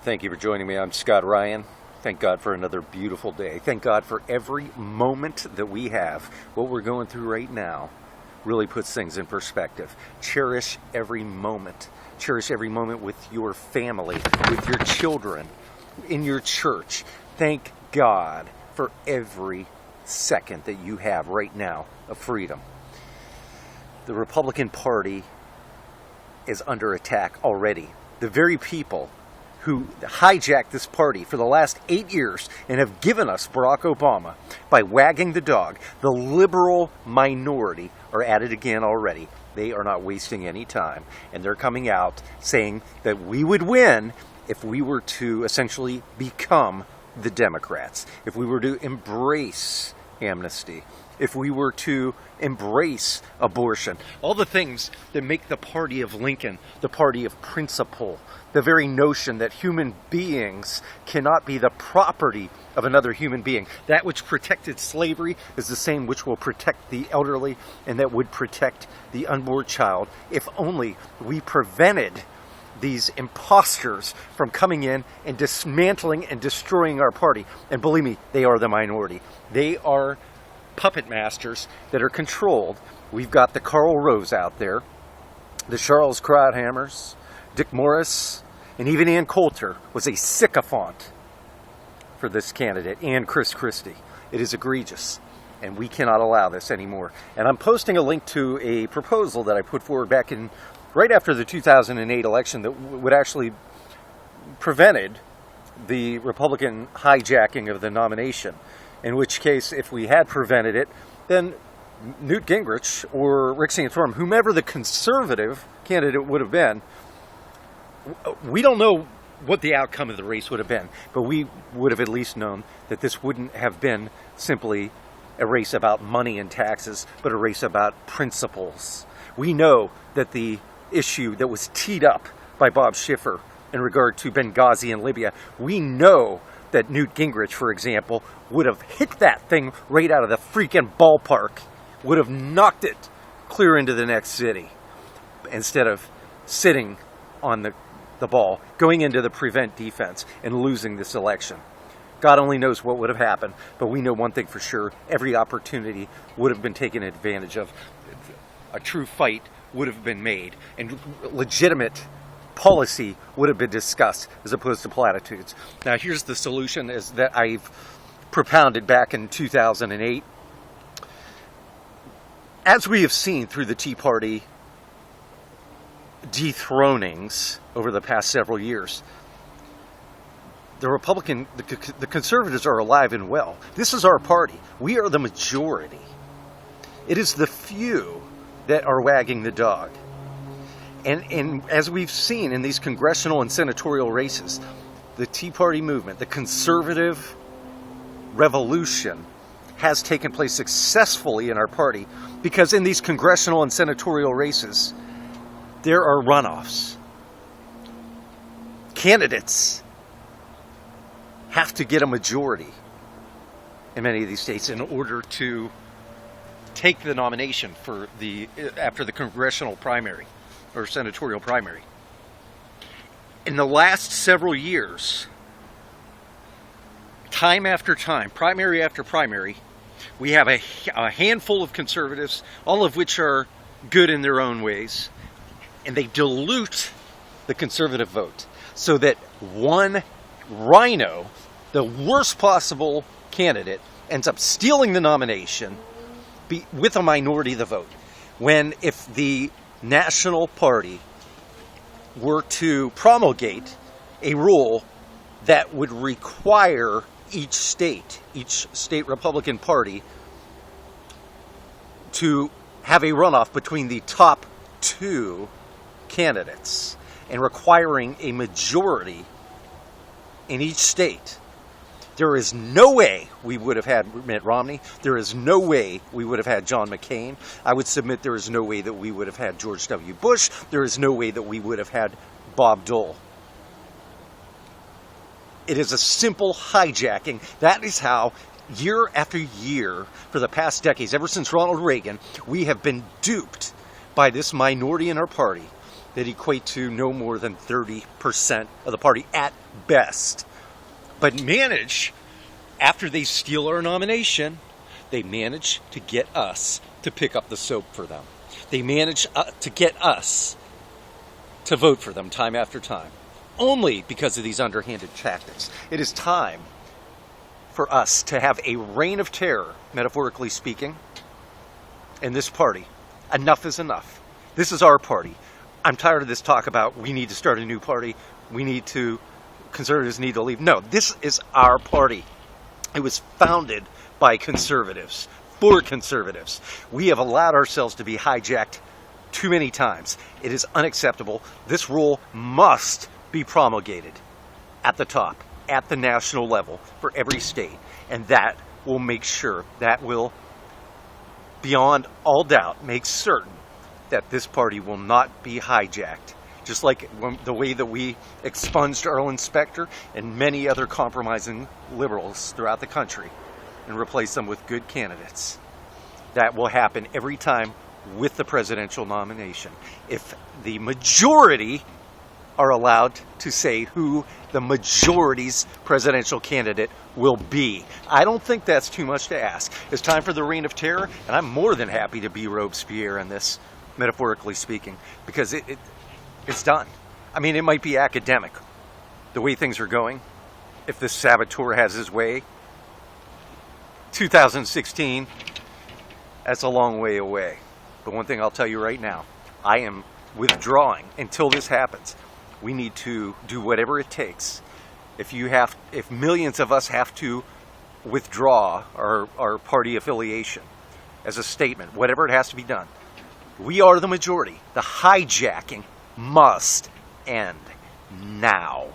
Thank you for joining me. I'm Scott Ryan. Thank God for another beautiful day. Thank God for every moment that we have. What we're going through right now really puts things in perspective. Cherish every moment. Cherish every moment with your family, with your children, in your church. Thank God for every second that you have right now of freedom. The Republican Party is under attack already. The very people who hijacked this party for the last 8 years and have given us Barack Obama by wagging the dog, the liberal minority, are at it again already. They are not wasting any time. And they're coming out saying that we would win if we were to essentially become the Democrats, if we were to embrace amnesty, if we were to embrace abortion, all the things that make the party of Lincoln the party of principle, the very notion that human beings cannot be the property of another human being. That which protected slavery is the same which will protect the elderly and that would protect the unborn child. If only we prevented these imposters from coming in and dismantling and destroying our party. And believe me, they are the minority. They are puppet masters that are controlled. We've got the Karl Roves out there, the Charles Krauthammers, Dick Morris, and even Ann Coulter was a sycophant for this candidate, and Chris Christie. It is egregious, and we cannot allow this anymore. And I'm posting a link to a proposal that I put forward back in right after the 2008 election that would actually prevented the Republican hijacking of the nomination. In which case, if we had prevented it, then Newt Gingrich or Rick Santorum, whomever the conservative candidate would have been, we don't know what the outcome of the race would have been, but we would have at least known that this wouldn't have been simply a race about money and taxes, but a race about principles. We know that the issue that was teed up by Bob Schiffer in regard to Benghazi and Libya, we know that Newt Gingrich, for example, would have hit that thing right out of the freaking ballpark, would have knocked it clear into the next city, instead of sitting on the ball, going into the prevent defense and losing this election. God only knows what would have happened, but we know one thing for sure: every opportunity would have been taken advantage of. A true fight would have been made, and legitimate policy would have been discussed as opposed to platitudes. Now, here's the solution is that I've propounded back in 2008. As we have seen through the Tea Party dethronings over the past several years, the conservatives are alive and well. This is our party. We are the majority. It is the few that are wagging the dog. And as we've seen in these congressional and senatorial races, the Tea Party movement, the conservative revolution, has taken place successfully in our party because in these congressional and senatorial races, there are runoffs. Candidates have to get a majority in many of these states in order to take the nomination for after the congressional primary or senatorial primary. In the last several years, time after time, primary after primary, we have a handful of conservatives, all of which are good in their own ways, and they dilute the conservative vote so that one rhino, the worst possible candidate, ends up stealing the nomination with a minority of the vote. When if the National Party were to promulgate a rule that would require each state Republican Party to have a runoff between the top two candidates and requiring a majority in each state, there is no way we would have had Mitt Romney. There is no way we would have had John McCain. I would submit there is no way that we would have had George W. Bush. There is no way that we would have had Bob Dole. It is a simple hijacking. That is how, year after year, for the past decades, ever since Ronald Reagan, we have been duped by this minority in our party that equate to no more than 30% of the party at best, but manage, after they steal our nomination, they manage to get us to pick up the soap for them. They manage to get us to vote for them time after time, only because of these underhanded tactics. It is time for us to have a reign of terror, metaphorically speaking, in this party. Enough is enough. This is our party. I'm tired of this talk about we need to start a new party. Conservatives need to leave. No, this is our party. It was founded by conservatives, for conservatives. We have allowed ourselves to be hijacked too many times. It is unacceptable. This rule must be promulgated at the top, at the national level, for every state. And that will make sure, that will, beyond all doubt, make certain that this party will not be hijacked. Just like the way that we expunged Earl Inspector and many other compromising liberals throughout the country and replaced them with good candidates. That will happen every time with the presidential nomination. If the majority are allowed to say who the majority's presidential candidate will be. I don't think that's too much to ask. It's time for the reign of terror, and I'm more than happy to be Robespierre in this, metaphorically speaking, because it's done. I mean, it might be academic, the way things are going. If this saboteur has his way, 2016, that's a long way away. But one thing I'll tell you right now, I am withdrawing until this happens. We need to do whatever it takes. If millions of us have to withdraw our party affiliation as a statement, whatever it has to be done, we are the majority. The hijacking must end now.